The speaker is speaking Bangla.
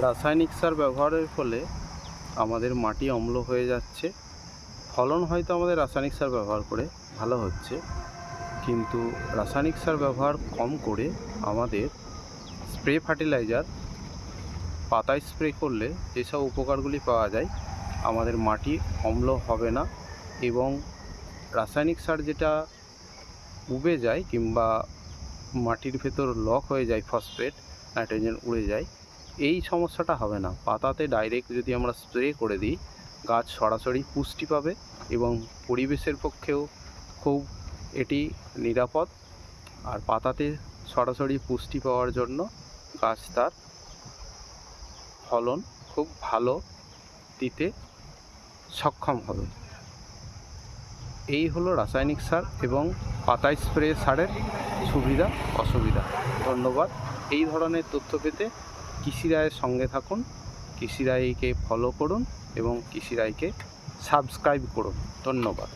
রাসায়নিক সার ব্যবহারের ফলে আমাদের মাটি অম্ল হয়ে যাচ্ছে। ফলন হয়তো আমাদের রাসায়নিক সার ব্যবহার করে ভালো হচ্ছে, কিন্তু রাসায়নিক সার ব্যবহার কম করে আমাদের স্প্রে ফার্টিলাইজার পাতায় স্প্রে করলে যেসব উপকারগুলি পাওয়া যায়, আমাদের মাটি অম্ল হবে না এবং রাসায়নিক সার যেটা উবে যায় কিংবা মাটির ভেতর লক হয়ে যায়, ফসফেট নাইট্রোজেন উড়ে যায়, এই সমস্যাটা হবে না। পাতাতে ডাইরেক্ট যদি আমরা স্প্রে করে দিই, গাছ সরাসরি পুষ্টি পাবে এবং পরিবেশের পক্ষেও খুব এটি নিরাপদ। আর পাতাতে সরাসরি পুষ্টি পাওয়ার জন্য গাছ তার ফলন খুব ভালো দিতে সক্ষম হবে। এই হলো রাসায়নিক সার এবং পাতায় স্প্রে সারের সুবিধা অসুবিধা। ধন্যবাদ। এই ধরনের তথ্য পেতে কৃষি রায়ের সঙ্গে থাকুন, কৃষি রায়কে ফলো করুন এবং কৃষি রায়কে সাবস্ক্রাইব করুন। ধন্যবাদ।